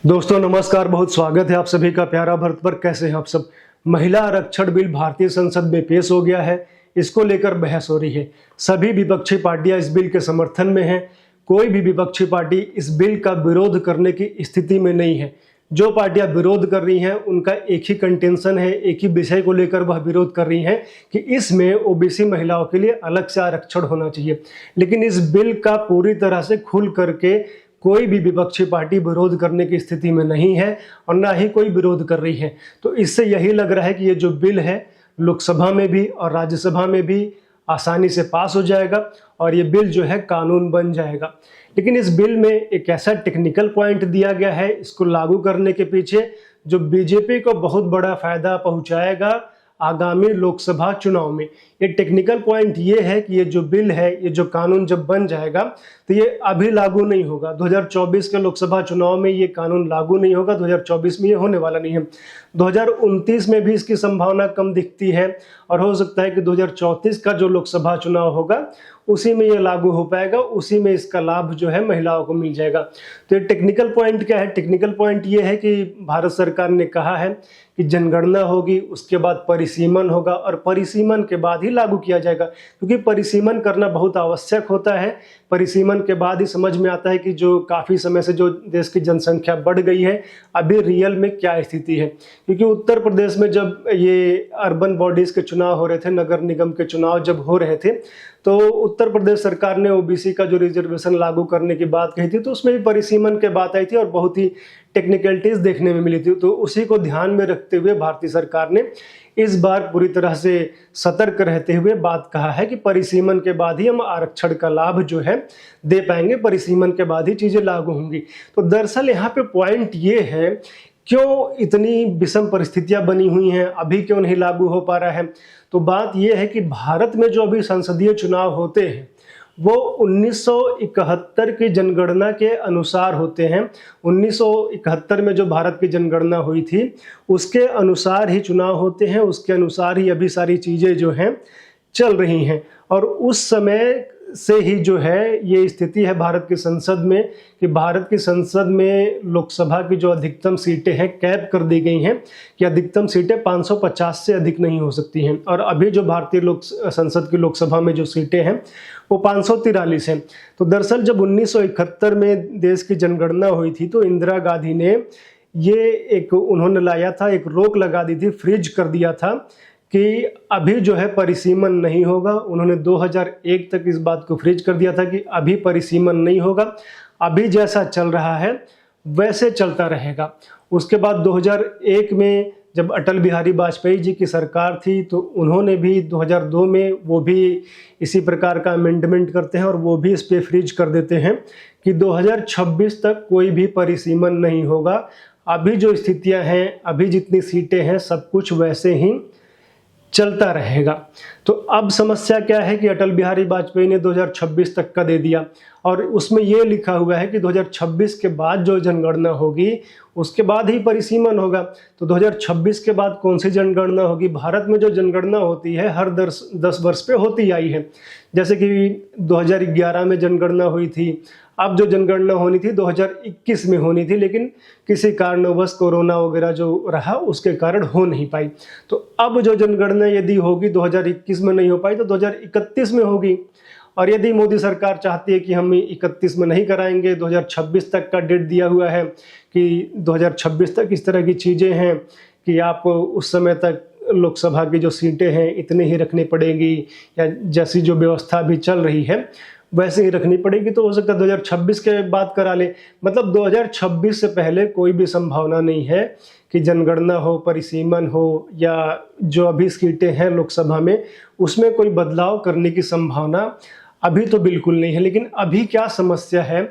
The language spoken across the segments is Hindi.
दोस्तों नमस्कार, बहुत स्वागत है आप सभी का प्यारा भारत पर। कैसे हैं आप सब। महिला आरक्षण बिल भारतीय संसद में पेश हो गया है। इसको लेकर बहस हो रही है। सभी विपक्षी पार्टियां इस बिल के समर्थन में हैं। कोई भी विपक्षी पार्टी इस बिल का विरोध करने की स्थिति में नहीं है। जो पार्टियां विरोध कर रही हैं उनका एक ही कंटेंशन है, एक ही विषय को लेकर वह विरोध कर रही हैं कि इसमें ओबीसी महिलाओं के लिए अलग से आरक्षण होना चाहिए। लेकिन इस बिल का पूरी तरह से खुल करके कोई भी विपक्षी पार्टी विरोध करने की स्थिति में नहीं है और ना ही कोई विरोध कर रही है। तो इससे यही लग रहा है कि ये जो बिल है लोकसभा में भी और राज्यसभा में भी आसानी से पास हो जाएगा और ये बिल जो है कानून बन जाएगा। लेकिन इस बिल में एक ऐसा टेक्निकल पॉइंट दिया गया है इसको लागू करने के पीछे जो बीजेपी को बहुत बड़ा फायदा पहुंचाएगा आगामी लोकसभा चुनाव में। ये टेक्निकल पॉइंट ये है कि ये जो बिल है, ये जो कानून जब बन जाएगा तो ये अभी लागू नहीं होगा। 2024 के लोकसभा चुनाव में ये कानून लागू नहीं होगा। 2024 में ये होने वाला नहीं है। 2029 में भी इसकी संभावना कम दिखती है और हो सकता है कि 2034 का जो लोकसभा चुनाव होगा उसी में ये लागू हो पाएगा, उसी में इसका लाभ जो है महिलाओं को मिल जाएगा। तो ये टेक्निकल पॉइंट क्या है? टेक्निकल पॉइंट ये है कि भारत सरकार ने कहा है कि जनगणना होगी, उसके बाद परिसीमन होगा और परिसीमन के बाद ही लागू किया जाएगा, क्योंकि परिसीमन करना बहुत आवश्यक होता है। परिसीमन के बाद ही समझ में आता है कि जो काफ़ी समय से जो देश की जनसंख्या बढ़ गई है अभी रियल में क्या स्थिति है। क्योंकि उत्तर प्रदेश में जब ये अर्बन बॉडीज़ के चुनाव हो रहे थे, नगर निगम के चुनाव जब हो रहे थे, तो उत्तर प्रदेश सरकार ने ओबीसी का जो रिजर्वेशन लागू करने की बात कही थी तो उसमें भी परिसीमन की बात आई थी और बहुत ही टेक्निकलिटीज देखने में मिली थी। तो उसी को ध्यान में रखते हुए भारतीय सरकार ने इस बार पूरी तरह से सतर्क रहते हुए बात कहा है कि परिसीमन के बाद ही हम आरक्षण का लाभ जो है दे पाएंगे, परिसीमन के बाद ही चीज़ें लागू होंगी। तो दरअसल यहाँ पे पॉइंट ये है, क्यों इतनी विषम परिस्थितियां बनी हुई हैं, अभी क्यों नहीं लागू हो पा रहा है? तो बात यह है कि भारत में जो अभी संसदीय चुनाव होते हैं वो 1971 की जनगणना के अनुसार होते हैं। 1971 में जो भारत की जनगणना हुई थी उसके अनुसार ही चुनाव होते हैं, उसके अनुसार ही अभी सारी चीज़ें जो हैं चल रही हैं। और उस समय से ही जो है ये स्थिति है भारत की संसद में कि भारत की संसद में लोकसभा की जो अधिकतम सीटें हैं कैप कर दी गई हैं कि अधिकतम सीटें 550 से अधिक नहीं हो सकती हैं। और अभी जो भारतीय संसद की लोकसभा में जो सीटें हैं वो 543 हैं। तो दरअसल जब 1971 में देश की जनगणना हुई थी तो इंदिरा गांधी ने ये उन्होंने लाया था, एक रोक लगा दी थी, फ्रीज कर दिया था कि अभी जो है परिसीमन नहीं होगा। उन्होंने 2001 तक इस बात को फ्रीज कर दिया था कि अभी परिसीमन नहीं होगा, अभी जैसा चल रहा है वैसे चलता रहेगा। उसके बाद 2001 में जब अटल बिहारी वाजपेयी जी की सरकार थी तो उन्होंने भी 2002 में वो भी इसी प्रकार का अमेंडमेंट करते हैं और वो भी इस पे फ्रीज कर देते हैं कि 2026 तक कोई भी परिसीमन नहीं होगा। अभी जो स्थितियां हैं, अभी जितनी सीटें हैं, सब कुछ वैसे ही चलता रहेगा। तो अब समस्या क्या है कि अटल बिहारी वाजपेयी ने 2026 तक का दे दिया और उसमें ये लिखा हुआ है कि 2026 के बाद जो जनगणना होगी उसके बाद ही परिसीमन होगा। तो 2026 के बाद कौन सी जनगणना होगी? भारत में जो जनगणना होती है हर 10 वर्ष पे होती आई है। जैसे कि 2011 में जनगणना हुई थी, अब जो जनगणना होनी थी 2021 में होनी थी, लेकिन किसी कारणवश कोरोना वगैरह जो रहा उसके कारण हो नहीं पाई। तो अब जो जनगणना यदि होगी 2021 में नहीं हो पाई तो 2031 में होगी। और यदि मोदी सरकार चाहती है कि हम 31 में नहीं कराएंगे, 2026 तक का डेट दिया हुआ है कि 2026 तक इस तरह की चीज़ें हैं कि आप उस समय तक लोकसभा की जो सीटें हैं इतनी ही रखनी पड़ेगी या जैसी जो व्यवस्था भी चल रही है वैसे ही रखनी पड़ेगी, तो हो सकता है 2026 के बाद करा ले। मतलब 2026 से पहले कोई भी संभावना नहीं है कि जनगणना हो, परिसीमन हो या जो अभी सीटें हैं लोकसभा में उसमें कोई बदलाव करने की संभावना अभी तो बिल्कुल नहीं है। लेकिन अभी क्या समस्या है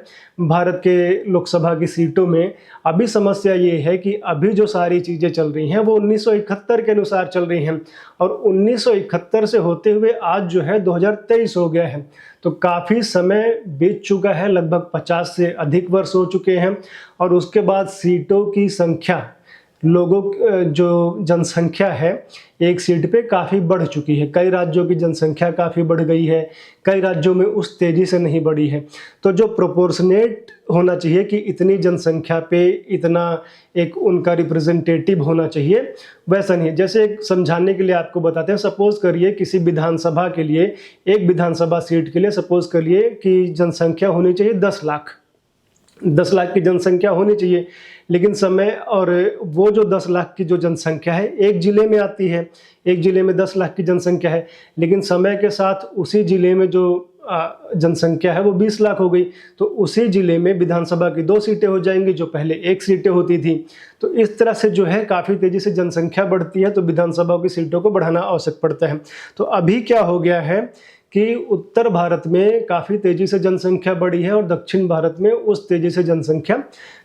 भारत के लोकसभा की सीटों में? अभी समस्या ये है कि अभी जो सारी चीज़ें चल रही हैं वो 1971 के अनुसार चल रही हैं और 1971 से होते हुए आज जो है 2023 हो गया है। तो काफ़ी समय बीत चुका है, लगभग 50 से अधिक वर्ष हो चुके हैं। और उसके बाद सीटों की संख्या लोगों जो जनसंख्या है एक सीट पे काफ़ी बढ़ चुकी है। कई राज्यों की जनसंख्या काफ़ी बढ़ गई है, कई राज्यों में उस तेज़ी से नहीं बढ़ी है। तो जो प्रोपोर्शनेट होना चाहिए कि इतनी जनसंख्या पे इतना एक उनका रिप्रेजेंटेटिव होना चाहिए, वैसा नहीं है। जैसे एक समझाने के लिए आपको बताते हैं, सपोज करिए किसी विधानसभा के लिए, एक विधानसभा सीट के लिए सपोज करिए कि जनसंख्या होनी चाहिए 10 लाख। 10 लाख की जनसंख्या होनी चाहिए, लेकिन समय और वो जो 10 लाख की जो जनसंख्या है एक ज़िले में आती है, एक ज़िले में 10 लाख की जनसंख्या है, लेकिन समय के साथ उसी ज़िले में जो जनसंख्या है वो 20 लाख हो गई, तो उसी ज़िले में विधानसभा की 2 सीटें हो जाएंगी जो पहले 1 सीटें होती थी। तो इस तरह से जो है काफ़ी तेज़ी से जनसंख्या बढ़ती है, तो विधानसभा की सीटों को बढ़ाना आवश्यक पड़ता है। तो अभी क्या हो गया है कि उत्तर भारत में काफ़ी तेज़ी से जनसंख्या बढ़ी है और दक्षिण भारत में उस तेज़ी से जनसंख्या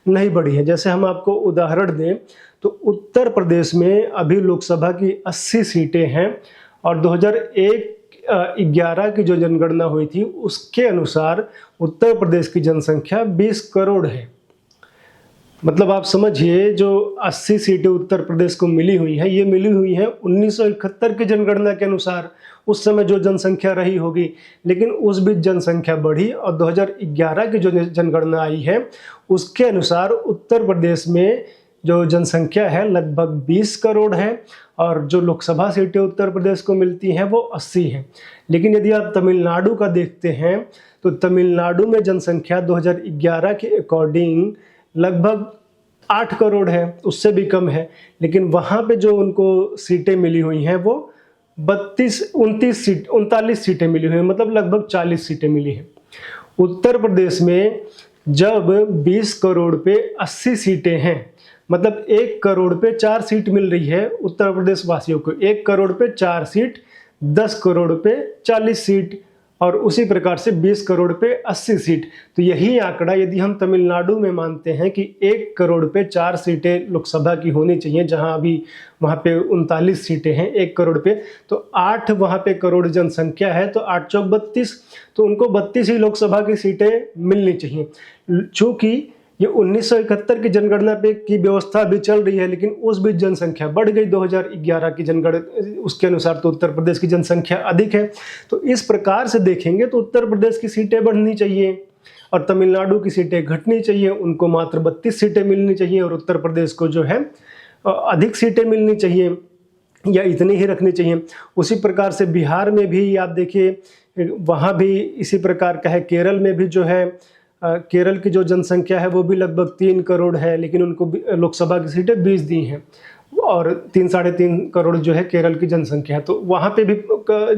नहीं बढ़ी है। जैसे हम आपको उदाहरण दें तो उत्तर प्रदेश में अभी लोकसभा की 80 सीटें हैं और 2011 की जो जनगणना हुई थी उसके अनुसार उत्तर प्रदेश की जनसंख्या 20 करोड़ है। मतलब आप समझिए जो 80 सीटें उत्तर प्रदेश को मिली हुई हैं, ये मिली हुई हैं 1971 की जनगणना के अनुसार, उस समय जो जनसंख्या रही होगी, लेकिन उस बीच जनसंख्या बढ़ी और 2011 की जो जनगणना आई है उसके अनुसार उत्तर प्रदेश में जो जनसंख्या है लगभग 20 करोड़ है और जो लोकसभा सीटें उत्तर प्रदेश को मिलती हैं वो 80 हैं। लेकिन यदि आप तमिलनाडु का देखते हैं तो तमिलनाडु में जनसंख्या 2011 के अकॉर्डिंग लगभग 8 करोड़ है, उससे भी कम है, लेकिन वहाँ पे जो उनको सीटें मिली हुई हैं वो 39 सीटें मिली हुई हैं, मतलब लगभग 40 सीटें मिली हैं। उत्तर प्रदेश में जब 20 करोड़ पे 80 सीटें हैं, मतलब 1 करोड़ पे 4 सीट मिल रही है उत्तर प्रदेश वासियों को, 1 करोड़ पे 4 सीट, 10 करोड़ पे 40 सीट और उसी प्रकार से 20 करोड़ पे 80 सीट। तो यही आंकड़ा यदि हम तमिलनाडु में मानते हैं कि 1 करोड़ पे 4 सीटें लोकसभा की होनी चाहिए, जहां अभी वहां पे 39 सीटें हैं 1 करोड़ पे, तो 8 वहां पे करोड़ जनसंख्या है, तो 8 चौक 32, तो उनको 32 ही लोकसभा की सीटें मिलनी चाहिए। चूँकि ये 1971 की जनगणना पे की व्यवस्था अभी चल रही है, लेकिन उस बीच जनसंख्या बढ़ गई 2011 की जनगणना, उसके अनुसार तो उत्तर प्रदेश की जनसंख्या अधिक है। तो इस प्रकार से देखेंगे तो उत्तर प्रदेश की सीटें बढ़नी चाहिए और तमिलनाडु की सीटें घटनी चाहिए, उनको मात्र 32 सीटें मिलनी चाहिए और उत्तर प्रदेश को जो है अधिक सीटें मिलनी चाहिए या इतनी ही रखनी चाहिए। उसी प्रकार से बिहार में भी आप देखिए, वहाँ भी इसी प्रकार का है। केरल में भी जो है, केरल की जो जनसंख्या है वो भी लगभग 3 करोड़ है, लेकिन उनको लोकसभा की सीटें 20 दी हैं और 3-3.5 करोड़ जो है केरल की जनसंख्या है। तो वहाँ पे भी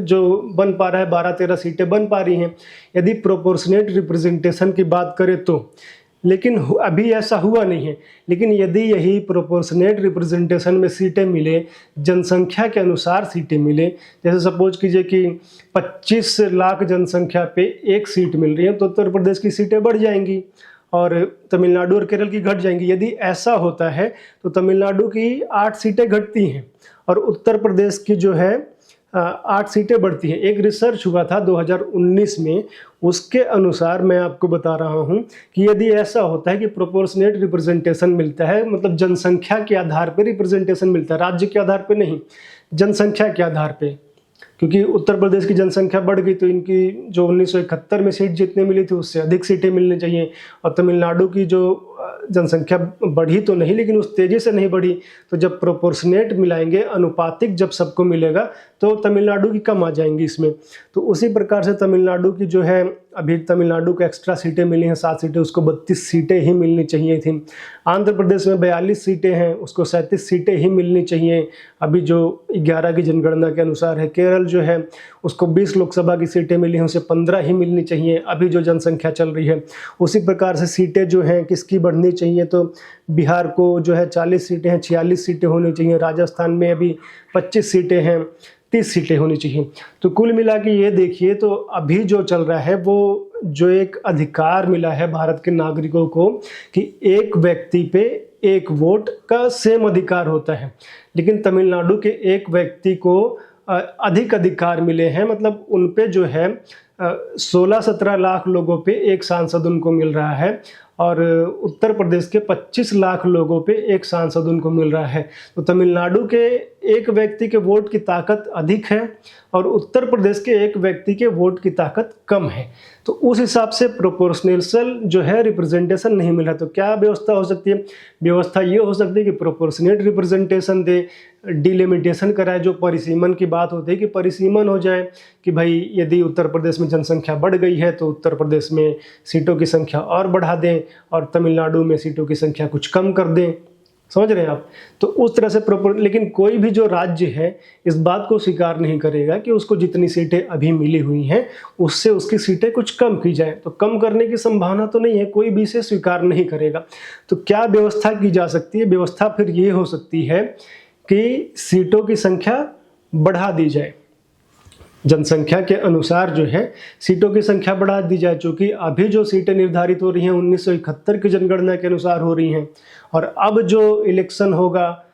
जो बन पा रहा है 12-13 सीटें बन पा रही हैं यदि प्रोपोर्शनेट रिप्रेजेंटेशन की बात करें तो, लेकिन अभी ऐसा हुआ नहीं है। लेकिन यदि यही प्रोपोर्शनेट रिप्रेजेंटेशन में सीटें मिले, जनसंख्या के अनुसार सीटें मिले, जैसे सपोज कीजिए कि 25 लाख जनसंख्या पे 1 सीट मिल रही है, तो उत्तर प्रदेश की सीटें बढ़ जाएंगी और तमिलनाडु और केरल की घट जाएंगी। यदि ऐसा होता है तो तमिलनाडु की 8 सीटें घटती हैं और उत्तर प्रदेश की जो है 8 सीटें बढ़ती हैं। एक रिसर्च हुआ था 2019 में, उसके अनुसार मैं आपको बता रहा हूं कि यदि ऐसा होता है कि प्रोपोर्शनेट रिप्रेजेंटेशन मिलता है, मतलब जनसंख्या के आधार पर रिप्रेजेंटेशन मिलता है, राज्य के आधार पर नहीं, जनसंख्या के आधार पे, क्योंकि उत्तर प्रदेश की जनसंख्या बढ़ गई तो इनकी जो 1971 में सीट जितने मिली थी उससे अधिक सीटें मिलनी चाहिए और तमिलनाडु की जो जनसंख्या बढ़ी तो नहीं, लेकिन उस तेज़ी से नहीं बढ़ी। तो जब प्रोपोर्शनेट मिलाएंगे, अनुपातिक जब सबको मिलेगा तो तमिलनाडु की कम आ जाएंगी इसमें। तो उसी प्रकार से तमिलनाडु की जो है, अभी तमिलनाडु को एक्स्ट्रा सीटें मिली हैं 7 सीटें, उसको 32 सीटें ही मिलनी चाहिए थी। आंध्र प्रदेश में 42 सीटें हैं, उसको 37 सीटें ही मिलनी चाहिए अभी जो 11 की जनगणना के अनुसार है। केरल जो है उसको 20 लोकसभा की सीटें मिली हैं, उसे 15 ही मिलनी चाहिए अभी जो जनसंख्या चल रही है। उसी प्रकार से सीटें जो हैं किसकी बढ़नी चाहिए, तो बिहार को जो है 40 सीटें हैं, 46 सीटें होनी चाहिए। राजस्थान में अभी 25 सीटें हैं, 30 सीटें होनी चाहिए। तो कुल मिला के ये देखिए, तो अभी जो चल रहा है वो जो एक अधिकार मिला है भारत के नागरिकों को कि एक व्यक्ति पे एक वोट का सेम अधिकार होता है, लेकिन तमिलनाडु के एक व्यक्ति को अधिक अधिकार मिले हैं, मतलब उन पे जो है 16-17 लाख लोगों पे एक सांसद उनको मिल रहा है और उत्तर प्रदेश के 25 लाख लोगों पे एक सांसद उनको मिल रहा है। तो तमिलनाडु के एक व्यक्ति के वोट की ताकत अधिक है और उत्तर प्रदेश के एक व्यक्ति के वोट की ताकत कम है। तो उस हिसाब से प्रोपोर्शनल जो है रिप्रेजेंटेशन नहीं मिल रहा। तो क्या व्यवस्था हो सकती है? व्यवस्था ये हो सकती है कि प्रोपोर्शनेट रिप्रेजेंटेशन दे, डिलिमिटेशन कराए। जो परिसीमन की बात होती है कि परिसीमन हो जाए कि भाई यदि उत्तर प्रदेश में जनसंख्या बढ़ गई है तो उत्तर प्रदेश में सीटों की संख्या और बढ़ा दें और तमिलनाडु में सीटों की संख्या कुछ कम कर दें। समझ रहे हैं आप? तो उस तरह से लेकिन कोई भी जो राज्य है इस बात को स्वीकार नहीं करेगा कि उसको जितनी सीटें अभी मिली हुई हैं उससे उसकी सीटें कुछ कम की जाए। तो कम करने की संभावना तो नहीं है, कोई भी इसे स्वीकार नहीं करेगा। तो क्या व्यवस्था की जा सकती है? व्यवस्था फिर ये हो सकती है कि सीटों की संख्या बढ़ा दी जाए, जनसंख्या के अनुसार जो है सीटों की संख्या बढ़ा दी जाए। चूँकि अभी जो सीटें निर्धारित हो रही हैं 1971 की जनगणना के अनुसार हो रही हैं और अब जो इलेक्शन होगा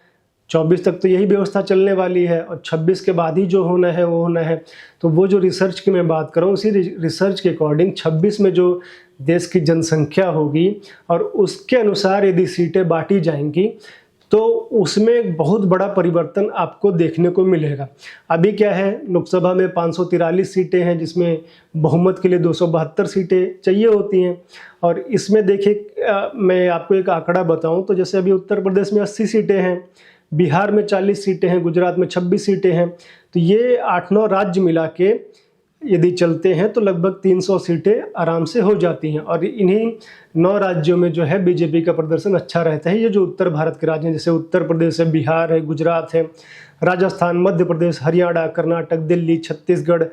24 तक तो यही व्यवस्था चलने वाली है और 26 के बाद ही जो होना है वो होना है। तो वो जो रिसर्च की मैं बात कर रहा हूँ उसी रिसर्च के अकॉर्डिंग 26 में जो देश की जनसंख्या होगी और उसके अनुसार यदि सीटें बांटी जाएंगी तो उसमें बहुत बड़ा परिवर्तन आपको देखने को मिलेगा। अभी क्या है, लोकसभा में 543 सीटें हैं जिसमें बहुमत के लिए 272 सीटें चाहिए होती हैं। और इसमें देखिए मैं आपको एक आंकड़ा बताऊं तो जैसे अभी उत्तर प्रदेश में 80 सीटें हैं, बिहार में 40 सीटें हैं, गुजरात में 26 सीटें हैं। तो ये 8-9 राज्य मिला के यदि चलते हैं तो लगभग 300 सीटें आराम से हो जाती हैं। और इन्हीं 9 राज्यों में जो है बीजेपी का प्रदर्शन अच्छा रहता है। ये जो उत्तर भारत के राज्य हैं जैसे उत्तर प्रदेश है, बिहार है, गुजरात है, राजस्थान, मध्य प्रदेश, हरियाणा, कर्नाटक, दिल्ली, छत्तीसगढ़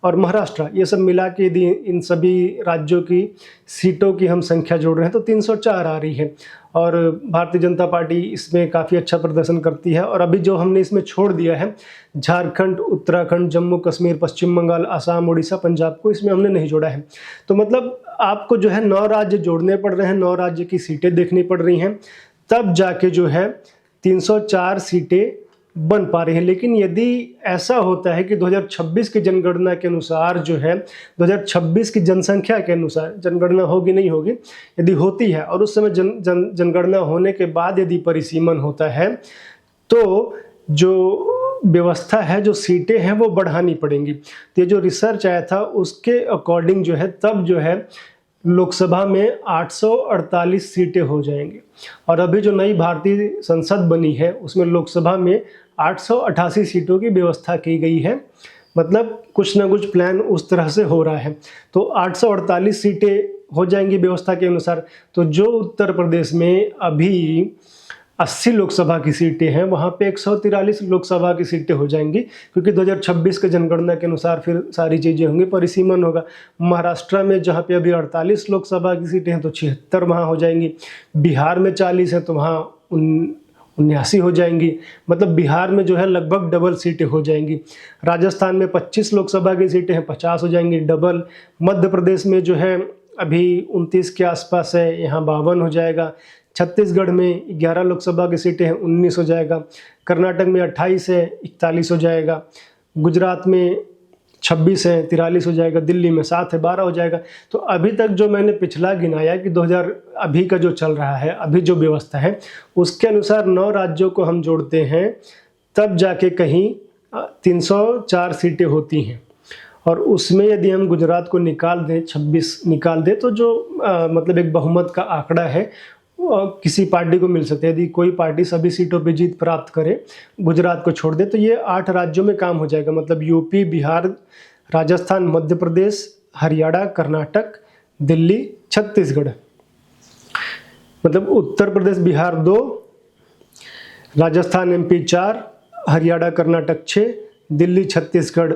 और महाराष्ट्र, ये सब मिला के यदि इन सभी राज्यों की सीटों की हम संख्या जोड़ रहे हैं तो 304 आ रही है। और भारतीय जनता पार्टी इसमें काफ़ी अच्छा प्रदर्शन करती है। और अभी जो हमने इसमें छोड़ दिया है झारखंड, उत्तराखंड, जम्मू कश्मीर, पश्चिम बंगाल, असम, उड़ीसा, पंजाब को इसमें हमने नहीं जोड़ा है। तो मतलब आपको जो है 9 राज्य जोड़ने पड़ रहे हैं, 9 राज्य की सीटें देखनी पड़ रही हैं, तब जाके जो है 304 सीटें बन पा रही है। लेकिन यदि ऐसा होता है कि 2026 की जनगणना के अनुसार जो है 2026 की जनसंख्या के अनुसार जनगणना होगी नहीं होगी, यदि होती है और उस समय जनगणना होने के बाद यदि परिसीमन होता है तो जो व्यवस्था है, जो सीटें हैं वो बढ़ानी पड़ेंगी। तो ये जो रिसर्च आया था उसके अकॉर्डिंग जो है तब जो है लोकसभा में 848 सीटें हो जाएंगी और अभी जो नई भारतीय संसद बनी है उसमें लोकसभा में 888 सीटों की व्यवस्था की गई है। मतलब कुछ ना कुछ प्लान उस तरह से हो रहा है। तो 848 सीटें हो जाएंगी व्यवस्था के अनुसार। तो जो उत्तर प्रदेश में अभी 80 लोकसभा की सीटें हैं वहाँ पे 143 लोकसभा की सीटें हो जाएंगी क्योंकि 2026 के जनगणना के अनुसार फिर सारी चीज़ें होंगी, परिसीमन होगा। महाराष्ट्र में जहाँ पे अभी 48 लोकसभा की सीटें हैं तो 76 वहाँ हो जाएंगी। बिहार में 40 हैं तो वहाँ 79 हो जाएंगी। मतलब बिहार में जो है लगभग डबल सीटें हो जाएंगी। राजस्थान में 25 लोकसभा की सीटें हैं, 50 हो जाएंगी, डबल। मध्य प्रदेश में जो है अभी 29 के आसपास है, यहाँ 52 हो जाएगा। छत्तीसगढ़ में 11 लोकसभा की सीटें हैं, 19 हो जाएगा। कर्नाटक में 28 है, 41 हो जाएगा। गुजरात में 26 है, 43 हो जाएगा। दिल्ली में 7 है, 12 हो जाएगा। तो अभी तक जो मैंने पिछला गिनाया कि 2000 अभी का जो चल रहा है, अभी जो व्यवस्था है उसके अनुसार 9 राज्यों को हम जोड़ते हैं तब जाके कहीं 304 सीटें होती हैं। और उसमें यदि हम गुजरात को निकाल दें, 26 निकाल दें तो जो मतलब एक बहुमत का आंकड़ा है किसी पार्टी को मिल सकता है। यदि कोई पार्टी सभी सीटों पे जीत प्राप्त करे, गुजरात को छोड़ दे, तो ये 8 राज्यों में काम हो जाएगा। मतलब यूपी, बिहार, राजस्थान, मध्य प्रदेश, हरियाणा, कर्नाटक, दिल्ली, छत्तीसगढ़। मतलब उत्तर प्रदेश, बिहार 2, राजस्थान, एमपी 4, हरियाणा, कर्नाटक 6, दिल्ली, छत्तीसगढ़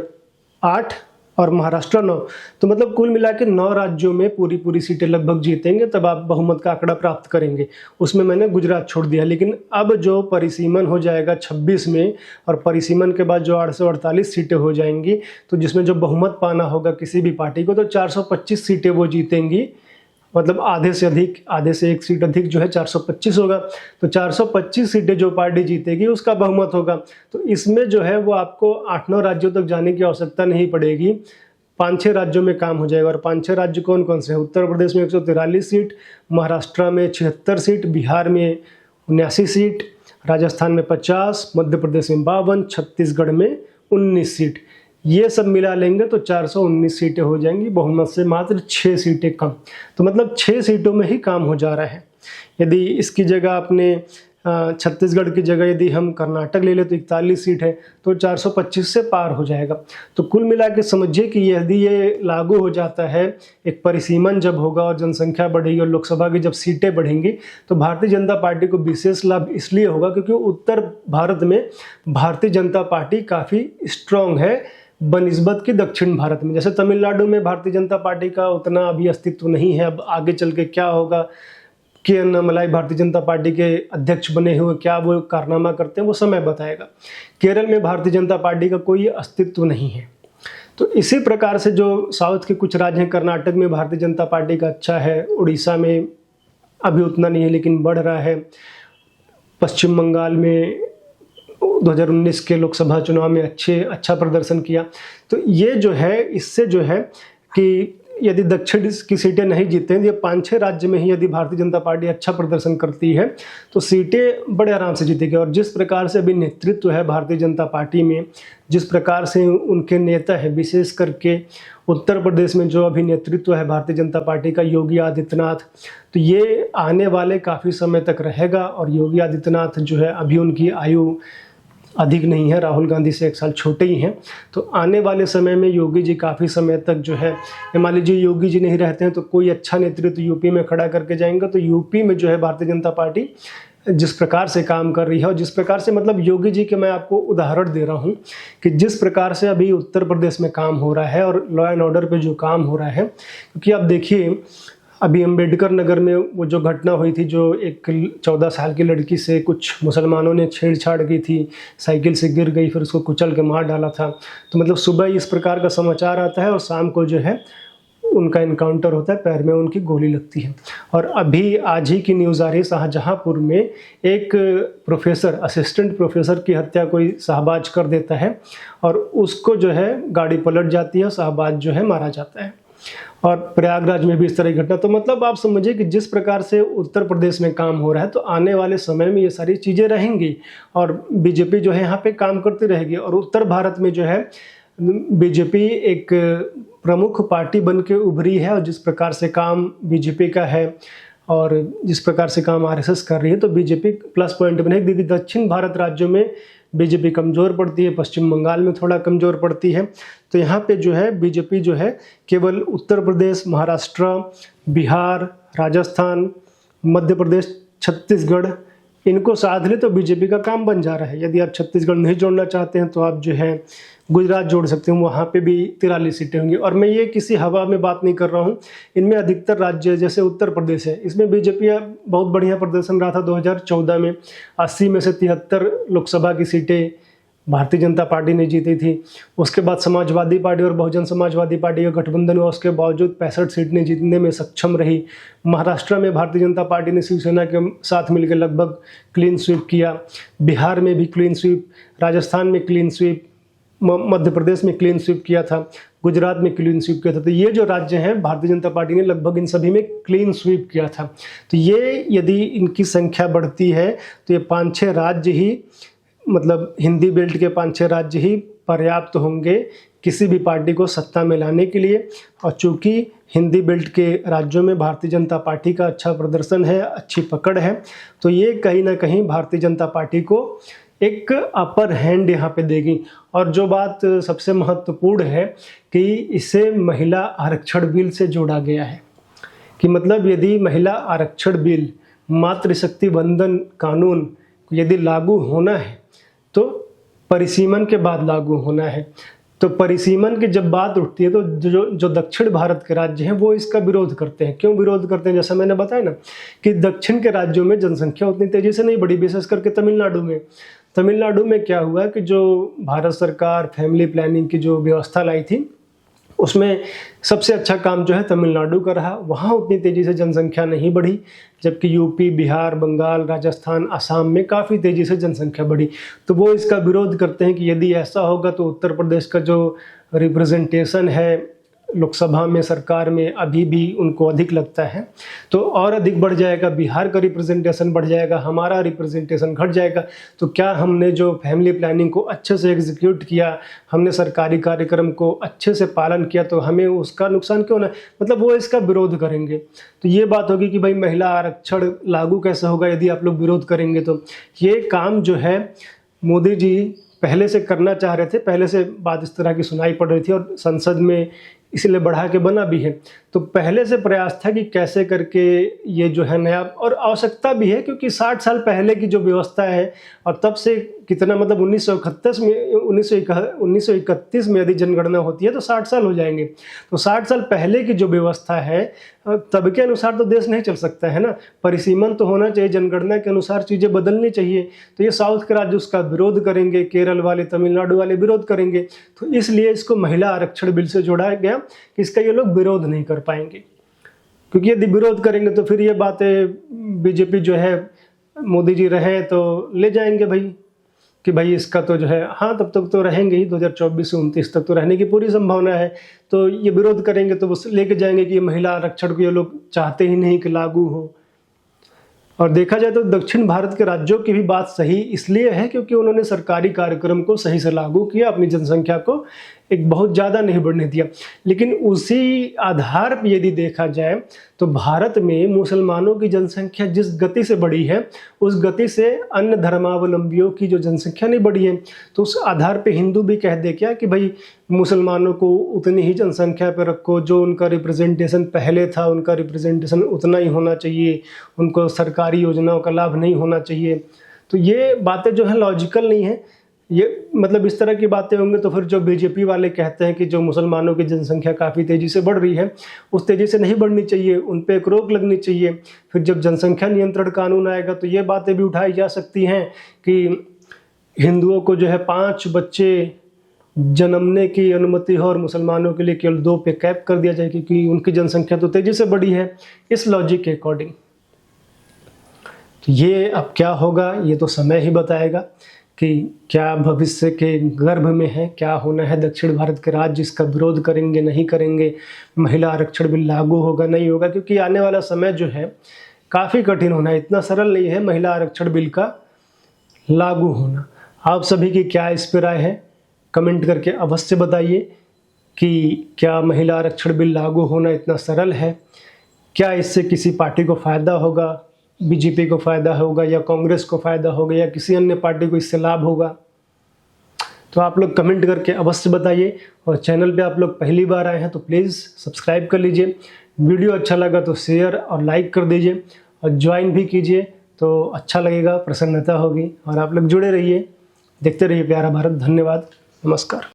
8 और महाराष्ट्र 9। तो मतलब कुल मिला के 9 राज्यों में पूरी सीटें लगभग जीतेंगे, तब आप बहुमत का आंकड़ा प्राप्त करेंगे। उसमें मैंने गुजरात छोड़ दिया। लेकिन अब जो परिसीमन हो जाएगा 26 में और परिसीमन के बाद जो 848 सीटें हो जाएंगी तो जिसमें जो बहुमत पाना होगा किसी भी पार्टी को तो 425 सीटें वो जीतेंगी। मतलब आधे से अधिक, आधे से 1 सीट अधिक जो है 425 होगा। तो 425 सीटें जो पार्टी जीतेगी उसका बहुमत होगा। तो इसमें जो है वो आपको 8-9 राज्यों तक जाने की आवश्यकता नहीं पड़ेगी। 5-6 राज्यों में काम हो जाएगा। और 5-6 राज्य कौन कौन से हैं? उत्तर प्रदेश में 143 सीट, महाराष्ट्र में 76 सीट, बिहार में 79 सीट, राजस्थान में 50, मध्य प्रदेश में 52, छत्तीसगढ़ में 19 सीट। ये सब मिला लेंगे तो 419 सीटें हो जाएंगी, बहुमत से मात्र 6 सीटें कम। तो मतलब 6 सीटों में ही काम हो जा रहा है। यदि इसकी जगह आपने छत्तीसगढ़ की जगह यदि हम कर्नाटक ले ले तो 41 सीट है, तो 425 से पार हो जाएगा। तो कुल मिला के समझिए कि यदि ये लागू हो जाता है, एक परिसीमन जब होगा और जनसंख्या बढ़ेगी और लोकसभा की जब सीटें बढ़ेंगी, तो भारतीय जनता पार्टी को विशेष लाभ इसलिए होगा क्योंकि उत्तर भारत में भारतीय जनता पार्टी काफ़ी स्ट्रांग है बनिस्बत की दक्षिण भारत में। जैसे तमिलनाडु में भारतीय जनता पार्टी का उतना अभी अस्तित्व नहीं है। अब आगे चल के क्या होगा, के अन्नामलाई भारतीय जनता पार्टी के अध्यक्ष बने हुए क्या वो कारनामा करते हैं, वो समय बताएगा। केरल में भारतीय जनता पार्टी का कोई अस्तित्व नहीं है। तो इसी प्रकार से जो साउथ के कुछ राज्य हैं, कर्नाटक में भारतीय जनता पार्टी का अच्छा है, उड़ीसा में अभी उतना नहीं है लेकिन बढ़ रहा है, पश्चिम बंगाल में 2019 के लोकसभा चुनाव में अच्छा प्रदर्शन किया। तो ये जो है, इससे जो है कि यदि दक्षिण की सीटें नहीं जीतते हैं, ये 5-6 राज्य में ही यदि भारतीय जनता पार्टी अच्छा प्रदर्शन करती है तो सीटें बड़े आराम से जीतेगी। और जिस प्रकार से अभी नेतृत्व है भारतीय जनता पार्टी में, जिस प्रकार से उनके नेता है, विशेष करके उत्तर प्रदेश में जो अभी नेतृत्व है भारतीय जनता पार्टी का, योगी आदित्यनाथ, तो ये आने वाले काफ़ी समय तक रहेगा। और योगी आदित्यनाथ जो है, अभी उनकी आयु अधिक नहीं है, राहुल गांधी से 1 साल छोटे ही हैं। तो आने वाले समय में योगी जी काफ़ी समय तक जो है, मान लीजिए योगी जी नहीं रहते हैं तो कोई अच्छा नेतृत्व यूपी में खड़ा करके जाएंगे, तो यूपी में जो है भारतीय जनता पार्टी जिस प्रकार से काम कर रही है, और जिस प्रकार से मतलब योगी जी के मैं आपको उदाहरण दे रहा हूँ कि जिस प्रकार से अभी उत्तर प्रदेश में काम हो रहा है और लॉ एंड ऑर्डर पे जो काम हो रहा है, क्योंकि आप देखिए अभी अंबेडकर नगर में वो जो घटना हुई थी, जो एक 14 साल की लड़की से कुछ मुसलमानों ने छेड़छाड़ की थी, साइकिल से गिर गई, फिर उसको कुचल के मार डाला था। तो मतलब सुबह इस प्रकार का समाचार आता है और शाम को जो है उनका इनकाउंटर होता है, पैर में उनकी गोली लगती है। और अभी आज ही की न्यूज़ आ रही है, शाहजहांपुर में एक प्रोफेसर, असिस्टेंट प्रोफेसर की हत्या कोई शाहबाज कर देता है और उसको जो है गाड़ी पलट जाती है, शाहबाज जो है मारा जाता है। और प्रयागराज में भी इस तरह की घटना। तो मतलब आप समझिए कि जिस प्रकार से उत्तर प्रदेश में काम हो रहा है, तो आने वाले समय में ये सारी चीज़ें रहेंगी और बीजेपी जो है यहाँ पे काम करती रहेगी। और उत्तर भारत में जो है बीजेपी एक प्रमुख पार्टी बन के उभरी है, और जिस प्रकार से काम बीजेपी का है और जिस प्रकार से काम आरएसएस कर रही है, तो बीजेपी प्लस पॉइंट बनेगी। क्योंकि दक्षिण भारत राज्यों में बीजेपी कमज़ोर पड़ती है, पश्चिम बंगाल में थोड़ा कमज़ोर पड़ती है। तो यहाँ पे जो है बीजेपी जो है केवल उत्तर प्रदेश, महाराष्ट्र, बिहार, राजस्थान, मध्य प्रदेश, छत्तीसगढ़, इनको साध ले तो बीजेपी का काम बन जा रहा है। यदि आप छत्तीसगढ़ नहीं जोड़ना चाहते हैं तो आप जो है गुजरात जोड़ सकते हैं, वहाँ पे भी 43 सीटें होंगी। और मैं ये किसी हवा में बात नहीं कर रहा हूँ, इनमें अधिकतर राज्य जैसे उत्तर प्रदेश है, इसमें बीजेपी बहुत बढ़िया प्रदर्शन रहा था 2014 में। 80 में से 73 लोकसभा की सीटें भारतीय जनता पार्टी ने जीती थी। उसके बाद समाजवादी पार्टी और बहुजन समाजवादी पार्टी का गठबंधन हुआ, उसके बावजूद 65 सीटें जीतने में सक्षम रही। महाराष्ट्र में भारतीय जनता पार्टी ने शिवसेना के साथ मिलकर लगभग क्लीन स्वीप किया, बिहार में भी क्लीन स्वीप, राजस्थान में क्लीन स्वीप, मध्य प्रदेश में क्लीन स्वीप किया था, गुजरात में क्लीन स्वीप किया था। तो ये जो राज्य हैं भारतीय जनता पार्टी ने लगभग इन सभी में क्लीन स्वीप किया था। तो ये यदि इनकी संख्या बढ़ती है तो ये 5-6 राज्य ही, मतलब हिंदी बेल्ट के 5-6 राज्य ही पर्याप्त होंगे किसी भी पार्टी को सत्ता में लाने के लिए। और चूंकि हिंदी बेल्ट के राज्यों में भारतीय जनता पार्टी का अच्छा प्रदर्शन है, अच्छी पकड़ है, तो ये कहीं ना कहीं भारतीय जनता पार्टी को एक अपर हैंड यहाँ पे देगी। और जो बात सबसे महत्वपूर्ण है कि इसे महिला आरक्षण बिल से जोड़ा गया है, कि मतलब यदि महिला आरक्षण बिल, मातृशक्ति वंदन कानून यदि लागू होना है तो परिसीमन के बाद लागू होना है। तो परिसीमन की जब बात उठती है तो जो दक्षिण भारत के राज्य हैं वो इसका विरोध करते हैं। क्यों विरोध करते हैं? जैसा मैंने बताया ना कि दक्षिण के राज्यों में जनसंख्या उतनी तेजी से नहीं बढ़ी, विशेष करके तमिलनाडु में क्या हुआ कि जो भारत सरकार फैमिली प्लानिंग की जो व्यवस्था लाई थी उसमें सबसे अच्छा काम जो है तमिलनाडु का रहा। वहाँ उतनी तेज़ी से जनसंख्या नहीं बढ़ी, जबकि यूपी, बिहार, बंगाल, राजस्थान, असम में काफ़ी तेज़ी से जनसंख्या बढ़ी। तो वो इसका विरोध करते हैं कि यदि ऐसा होगा तो उत्तर प्रदेश का जो रिप्रेजेंटेशन है लोकसभा में, सरकार में अभी भी उनको अधिक लगता है, तो और अधिक बढ़ जाएगा, बिहार का रिप्रेजेंटेशन बढ़ जाएगा, हमारा रिप्रेजेंटेशन घट जाएगा। तो क्या हमने जो फैमिली प्लानिंग को अच्छे से एग्जीक्यूट किया, हमने सरकारी कार्यक्रम को अच्छे से पालन किया, तो हमें उसका नुकसान क्यों ना, मतलब वो इसका विरोध करेंगे। तो ये बात होगी कि भाई महिला आरक्षण लागू कैसे होगा यदि आप लोग विरोध करेंगे। तो ये काम जो है मोदी जी पहले से करना चाह रहे थे, पहले से बात इस तरह की सुनाई पड़ रही थी और संसद में इसलिए बढ़ा के बना भी है। तो पहले से प्रयास था कि कैसे करके ये जो है नया, और आवश्यकता भी है क्योंकि 60 साल पहले की जो व्यवस्था है और तब से कितना, मतलब 1931 में यदि जनगणना होती है तो 60 साल हो जाएंगे। तो 60 साल पहले की जो व्यवस्था है तब के अनुसार तो देश नहीं चल सकता है ना, परिसीमन तो होना चाहिए, जनगणना के अनुसार चीज़ें बदलनी चाहिए। तो ये साउथ के राज्य उसका विरोध करेंगे, केरल वाले, तमिलनाडु वाले विरोध करेंगे। तो इसलिए इसको महिला आरक्षण बिल से जोड़ा गया कि इसका ये लोग विरोध नहीं कर पाएंगे, क्योंकि यदि विरोध करेंगे तो फिर ये बातें बीजेपी जो है, मोदी जी रहे तो ले जाएंगे भाई कि भाई इसका तो जो है, हाँ तब तक तो रहेंगे ही, 2024 से 29 तक तो रहने की पूरी संभावना है। तो ये विरोध करेंगे तो वो लेके जाएंगे कि ये महिला आरक्षण को ये लोग चाहते ही नहीं कि लागू हो। और देखा जाए तो दक्षिण भारत के राज्यों की भी बात सही इसलिए है क्योंकि उन्होंने सरकारी कार्यक्रम को सही से लागू किया, अपनी जनसंख्या को एक बहुत ज़्यादा नहीं बढ़ने दिया। लेकिन उसी आधार पर यदि देखा जाए तो भारत में मुसलमानों की जनसंख्या जिस गति से बढ़ी है उस गति से अन्य धर्मावलंबियों की जो जनसंख्या नहीं बढ़ी है। तो उस आधार पे हिंदू भी कह दे क्या कि भाई मुसलमानों को उतनी ही जनसंख्या पर रखो, जो उनका रिप्रेजेंटेशन पहले था उनका रिप्रेजेंटेशन उतना ही होना चाहिए, उनको सरकारी योजनाओं का लाभ नहीं होना चाहिए। तो ये बातें जो है लॉजिकल नहीं है। ये मतलब इस तरह की बातें होंगी तो फिर जो बीजेपी वाले कहते हैं कि जो मुसलमानों की जनसंख्या काफ़ी तेज़ी से बढ़ रही है उस तेज़ी से नहीं बढ़नी चाहिए, उन पे एक रोक लगनी चाहिए। फिर जब जनसंख्या नियंत्रण कानून आएगा तो ये बातें भी उठाई जा सकती हैं कि हिंदुओं को जो है 5 बच्चे जन्मने की अनुमति हो और मुसलमानों के लिए केवल 2 पे कैप कर दिया जाए क्योंकि उनकी जनसंख्या तो तेज़ी से बढ़ी है। इस लॉजिक के अकॉर्डिंग तो ये अब क्या होगा ये तो समय ही बताएगा कि क्या भविष्य के गर्भ में है, क्या होना है। दक्षिण भारत के राज्य इसका विरोध करेंगे, नहीं करेंगे, महिला आरक्षण बिल लागू होगा, नहीं होगा, क्योंकि आने वाला समय जो है काफ़ी कठिन होना है, इतना सरल नहीं है महिला आरक्षण बिल का लागू होना। आप सभी की क्या इस पर राय है, कमेंट करके अवश्य बताइए कि क्या महिला आरक्षण बिल लागू होना इतना सरल है, क्या इससे किसी पार्टी को फ़ायदा होगा, बीजेपी को फ़ायदा होगा या कांग्रेस को फ़ायदा होगा या किसी अन्य पार्टी को इससे लाभ होगा। तो आप लोग कमेंट करके अवश्य बताइए। और चैनल पे आप लोग पहली बार आए हैं तो प्लीज़ सब्सक्राइब कर लीजिए, वीडियो अच्छा लगा तो शेयर और लाइक कर दीजिए और ज्वाइन भी कीजिए तो अच्छा लगेगा, प्रसन्नता होगी। और आप लोग जुड़े रहिए, देखते रहिए प्यारा भारत। धन्यवाद, नमस्कार।